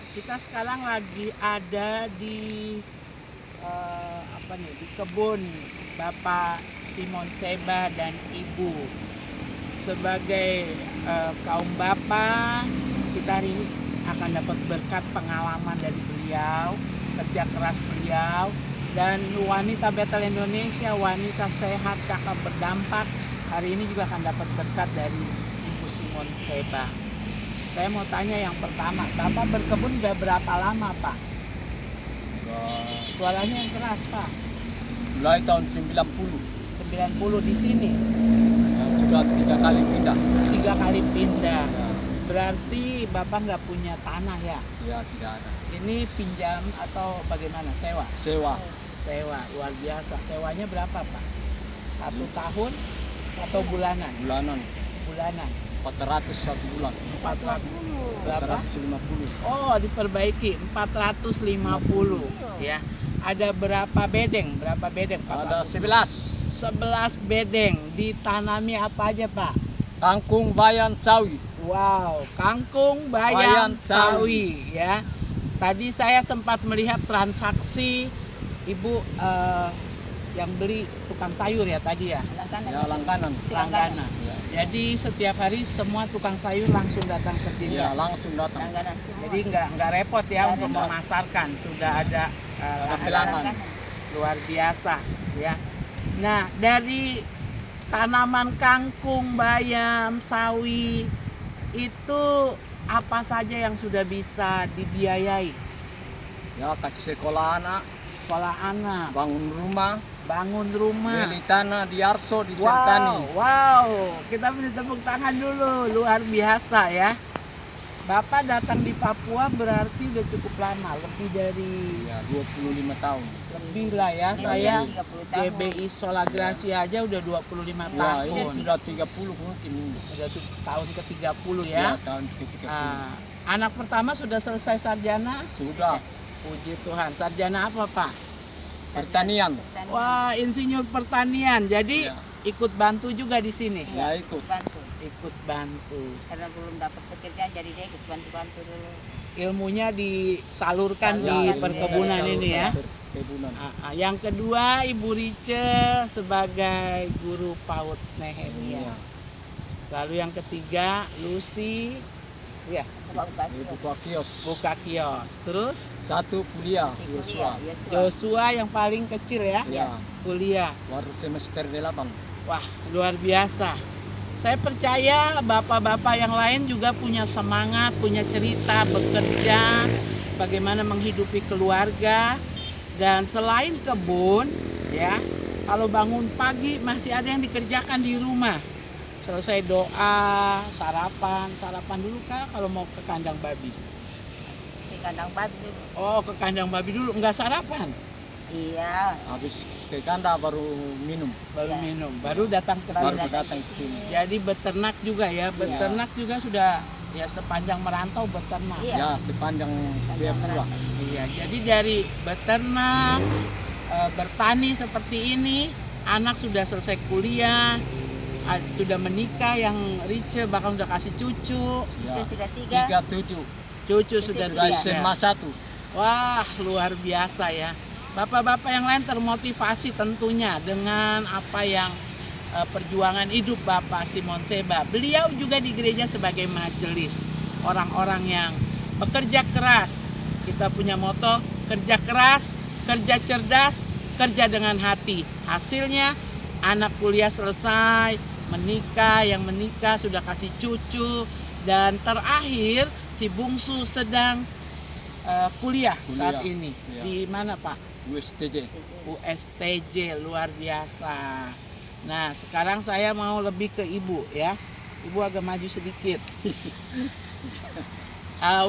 Kita sekarang lagi ada di di kebun Bapak Simon Seba dan Ibu. Sebagai kaum bapak, kita hari ini akan dapat berkat pengalaman dari beliau, kerja keras beliau, dan wanita Betel Indonesia, wanita sehat, cakap, berdampak. Hari ini juga akan dapat berkat dari Ibu Simon Seba. Saya mau tanya yang pertama, Bapak berkebun udah berapa lama, Pak? Suaranya yang keras, Pak. Mulai tahun 90. 90 di sini. Sudah 3 kali pindah. 3 kali pindah. Ya. Berarti Bapak nggak punya tanah ya? Ya, tidak ada. Ini pinjam atau bagaimana? Sewa? Sewa. Sewa, luar biasa. Sewanya berapa, Pak? 1 tahun atau bulanan? Bulanan Bulanan. 400 satu bulan. 400 berapa? 450. Oh, diperbaiki 450 ya. Ada berapa bedeng? Berapa bedeng, Pak? Ada 11. 11 bedeng. Ditanami apa aja, Pak? Kangkung, bayam, sawi. Wow, kangkung, bayam, Bayam, sawi ya. Tadi saya sempat melihat transaksi Ibu yang beli tukang sayur ya tadi ya. Ya, langganan. Langganan. Ya. Jadi setiap hari semua tukang sayur langsung datang ke sini. Ya, langsung datang. Jadi nggak repot ya untuk memasarkan, sudah ada pelanggan. Luar biasa ya. Nah, dari tanaman kangkung, bayam, sawi itu apa saja yang sudah bisa dibiayai? Ya, kasih sekolah anak, Sekolah anak, bangun rumah, beli tanah di Arso, di wow, Sertani. wow, kita beri tepuk tangan dulu, luar biasa ya. Bapak datang di Papua berarti udah cukup lama, lebih dari Ya, 25 tahun. lebih lah ya. Saya 30 tahun. GBI Solagrasi aja udah 25 Ya, ini tahun. sudah 30 mungkin ini. Udah tahun ke-30 Ya, ya. tahun ke-30. Anak pertama sudah selesai sarjana? Sudah. Puji Tuhan. Sarjana apa, Pak? Pertanian. Wah, insinyur pertanian. Jadi Ya. ikut bantu juga di sini. Ya, ikut. Bantu Ikut bantu. karena belum dapat pekerjaan, jadi dia ikut bantu-bantu dulu. Ilmunya disalurkan Ya, di ilmunya perkebunan disalurkan ini ya. Perkebunan. Yang kedua, Ibu Rice sebagai guru PAUD Nehemia. Ya. Lalu yang ketiga, Lucy ya, Buka Itu buka kios. buka kios. Terus Satu kuliah, Yosua. Joshua yang paling kecil ya, Ya, kuliah. baru semester 8. Wah, luar biasa. Saya percaya bapak-bapak yang lain juga punya semangat, punya cerita, bekerja, bagaimana menghidupi keluarga. Dan selain kebun, ya, kalau bangun pagi masih ada yang dikerjakan di rumah. Selesai doa, sarapan dulu kah kalau mau ke kandang babi? Di kandang babi dulu. Oh, ke kandang babi dulu, enggak sarapan? Iya. Habis ke kandang baru minum. Baru Ya. minum, baru datang ke Baru sini. datang ke sini. Jadi beternak juga ya, beternak juga sudah ya sepanjang merantau beternak. Iya. Ya, sepanjang dia pulang. Iya, jadi dari beternak, bertani seperti ini, anak sudah selesai kuliah, sudah menikah, yang Rice bahkan sudah kasih cucu, Ya. Itu sudah 3. 37. cucu sudah Sudah tiga. SMA 1. Wah, luar biasa ya. Bapak-bapak yang lain termotivasi tentunya dengan apa yang perjuangan hidup Bapak Simon Seba. Beliau juga di gereja sebagai majelis, orang-orang yang bekerja keras. Kita punya moto, kerja keras, kerja cerdas, kerja dengan hati. Hasilnya anak kuliah selesai, menikah, yang menikah sudah kasih cucu, dan terakhir si bungsu sedang kuliah saat ini. Ya. Di mana, Pak? USTJ. USTJ, luar biasa. Nah, sekarang saya mau lebih ke Ibu ya. Ibu agak maju sedikit.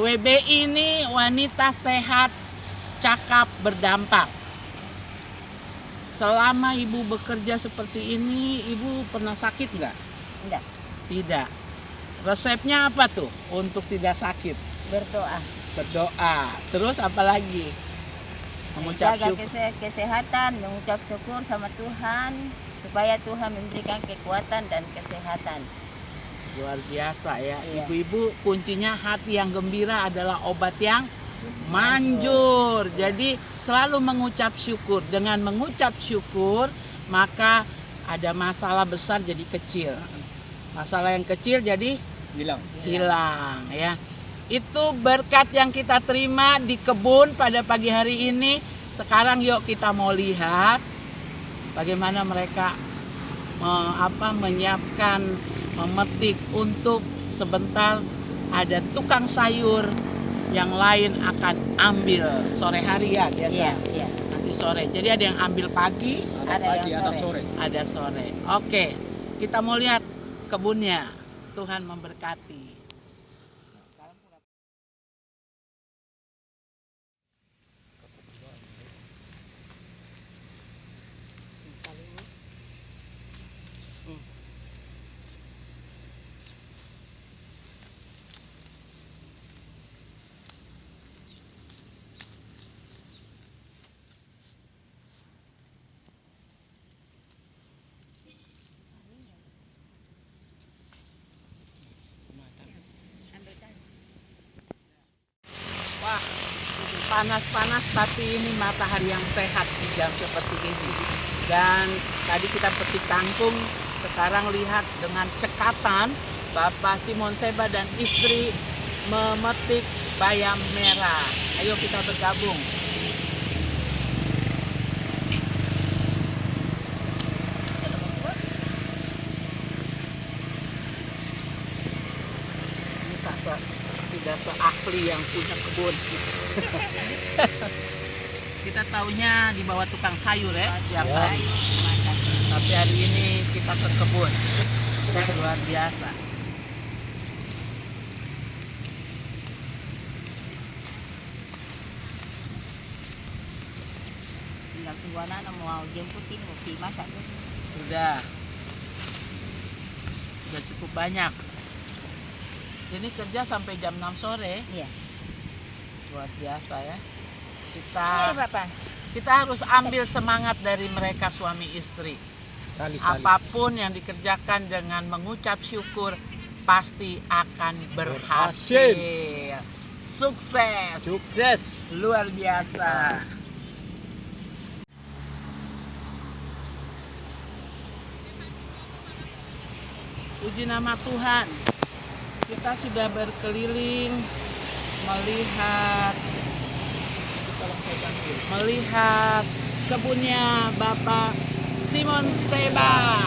WB ini wanita sehat, cakap, berdampak. Selama Ibu bekerja seperti ini, Ibu pernah sakit nggak? Enggak. Tidak. Resepnya apa tuh untuk tidak sakit? Berdoa. Berdoa. Terus apa lagi? Mengucap Jaga syukur. kesehatan, mengucap syukur sama Tuhan supaya Tuhan memberikan kekuatan dan kesehatan. Luar biasa ya. Iya. Ibu-ibu, kuncinya hati yang gembira adalah obat yang manjur. Jadi selalu mengucap syukur. Dengan mengucap syukur, maka ada masalah besar jadi kecil. Masalah yang kecil jadi hilang ya. Itu berkat yang kita terima di kebun pada pagi hari ini. Sekarang yuk kita mau lihat bagaimana mereka menyiapkan, memetik untuk sebentar ada tukang sayur yang lain akan ambil sore hari ya biasa. Iya. Nanti sore. Jadi ada yang ambil pagi, Ada yang sore. ada sore. Oke, kita mau lihat kebunnya. Tuhan memberkati. Wah, panas-panas tapi ini matahari yang sehat di jam seperti ini. Dan tadi kita petik kangkung, sekarang lihat dengan cekatan Bapak Simon Seba dan istri memetik bayam merah. Ayo kita bergabung. Ini tidak seahli yang punya kebun. Kita taunya di bawah tukang sayur ya tiap hari. Tapi hari ini kita ke kebun. Luar biasa. Tinggal tunggu anak mau jemputin, mau pergi masak. Sudah cukup banyak. Ini kerja sampai jam 6 sore. Iya. Luar biasa ya. Iya, Bapak. Kita harus ambil semangat dari mereka suami istri. Apapun yang dikerjakan dengan mengucap syukur pasti akan berhasil. Sukses. Luar biasa. Puji nama Tuhan. Kita sudah berkeliling melihat kebunnya Bapak Simon Seba.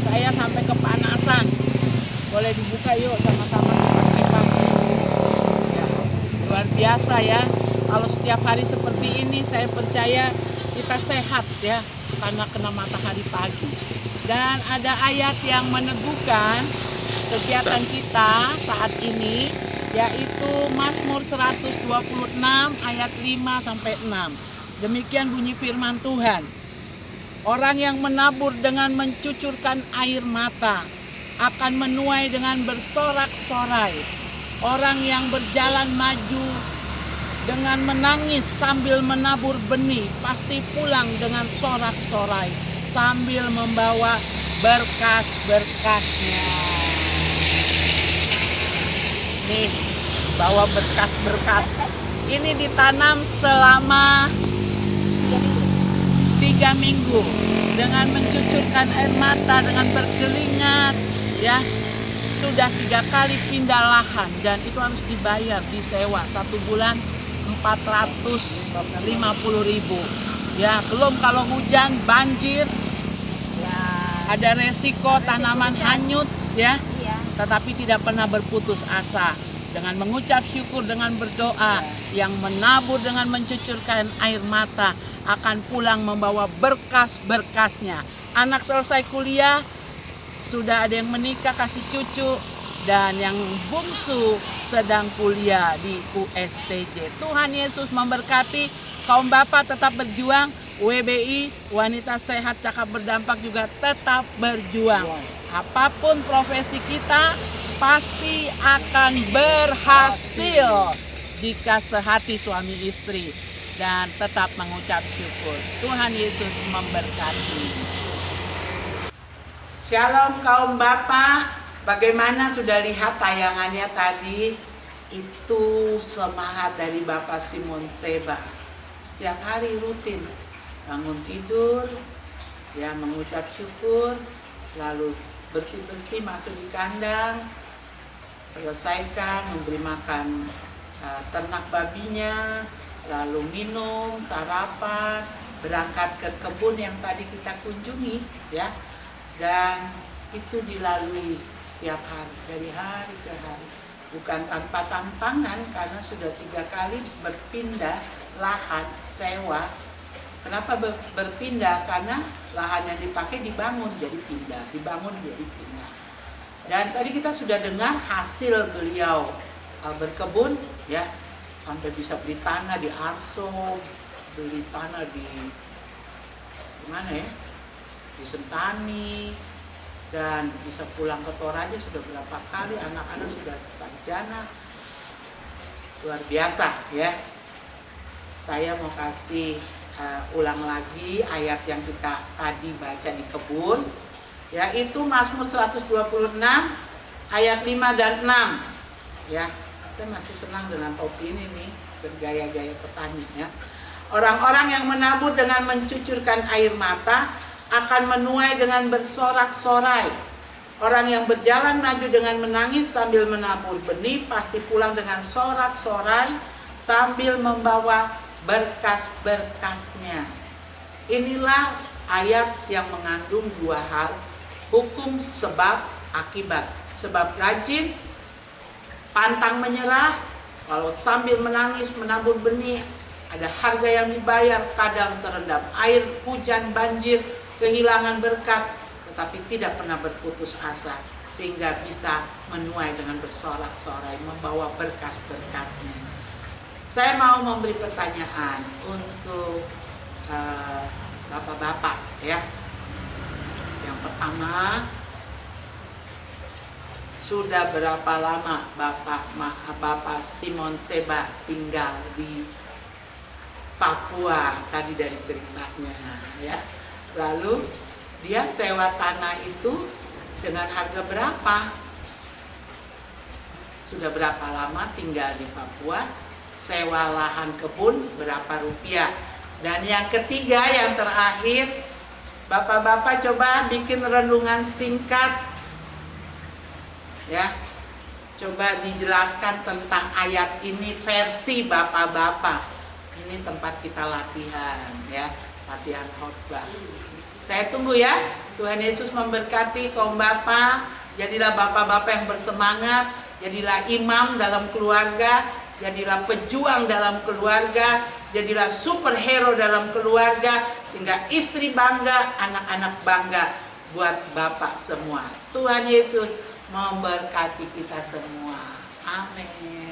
Saya sampai kepanasan. Boleh dibuka yuk sama-sama kipas-kipas. Ya, luar biasa ya. Kalau setiap hari seperti ini saya percaya kita sehat ya karena kena matahari pagi. Dan ada ayat yang meneguhkan kegiatan kita saat ini, yaitu Mazmur 126 ayat 5 sampai 6. Demikian bunyi firman Tuhan. Orang yang menabur dengan mencucurkan air mata akan menuai dengan bersorak-sorai. Orang yang berjalan maju dengan menangis sambil menabur benih pasti pulang dengan sorak-sorai sambil membawa berkas-berkasnya. Nih, bawa berkas-berkas. Ini ditanam selama 3 minggu dengan mencucurkan air mata, dengan berkeringat, ya. Sudah 3 kali pindah lahan dan itu harus dibayar, disewa 1 bulan 450.000. Ya, belum kalau hujan, banjir, Ya. ada resiko tanaman hanyut, ya. Iya. Tetapi tidak pernah berputus asa. Dengan mengucap syukur, dengan berdoa, yang menabur dengan mencucurkan air mata akan pulang membawa berkas-berkasnya. Anak selesai kuliah, sudah ada yang menikah, kasih cucu, dan yang bungsu sedang kuliah di USTJ. Tuhan Yesus memberkati. Kaum bapak tetap berjuang. WBI, Wanita Sehat Cakap Berdampak juga tetap berjuang. Apapun profesi kita pasti akan berhasil jika sehati suami istri dan tetap mengucap syukur. Tuhan Yesus memberkati. Shalom kaum bapak. Bagaimana sudah lihat tayangannya tadi? itu semangat dari Bapak Simon Seba. Setiap hari rutin bangun tidur, ya mengucap syukur, lalu bersih-bersih masuk di kandang, selesaikan memberi makan ternak babinya, lalu minum, sarapan, berangkat ke kebun yang tadi kita kunjungi, ya. Dan itu dilalui tiap hari, dari hari ke hari. Bukan tanpa tantangan, karena sudah 3 kali berpindah lahan sewa. Kenapa berpindah? Karena lahan yang dipakai dibangun jadi pindah, dibangun jadi pindah. Dan tadi kita sudah dengar hasil beliau berkebun, ya, sampai bisa beli tanah di Arso, beli tanah di mana ya, di Sentani, dan bisa pulang ke Toraja sudah berapa kali, anak-anak sudah sarjana, luar biasa, ya. Saya mau kasih ulang lagi ayat yang kita tadi baca di kebun, yaitu Mazmur 126 ayat 5 dan 6, ya. Saya masih senang dengan topi ini nih, bergaya-gaya petani, ya. Orang-orang yang menabur dengan mencucurkan air mata akan menuai dengan bersorak-sorai. Orang yang berjalan maju dengan menangis sambil menabur benih pasti pulang dengan sorak-sorai sambil membawa berkas-berkasnya. Inilah ayat yang mengandung 2 hal, hukum sebab akibat. Sebab rajin, pantang menyerah, kalau sambil menangis menabur benih, ada harga yang dibayar, kadang terendam air, hujan, banjir, kehilangan berkat, tetapi tidak pernah berputus asa, sehingga bisa menuai dengan bersorak-sorai, membawa berkas-berkasnya. Saya mau memberi pertanyaan untuk bapak-bapak, ya. Yang pertama, sudah berapa lama Bapak Simon Seba tinggal di Papua? Tadi dari ceritanya, ya. Lalu dia sewa tanah itu dengan harga berapa? Sudah berapa lama tinggal di Papua? Sewa lahan kebun berapa rupiah? Dan yang ketiga, yang terakhir, bapak-bapak coba bikin renungan singkat, ya. Coba dijelaskan tentang ayat ini versi bapak-bapak. Ini tempat kita latihan, ya, latihan khotbah. Saya tunggu, ya. Tuhan Yesus memberkati kaum bapak. Jadilah bapak-bapak yang bersemangat, jadilah imam dalam keluarga, jadilah pejuang dalam keluarga, jadilah superhero dalam keluarga, sehingga istri bangga, anak-anak bangga buat bapak semua. Tuhan Yesus memberkati kita semua. Amin.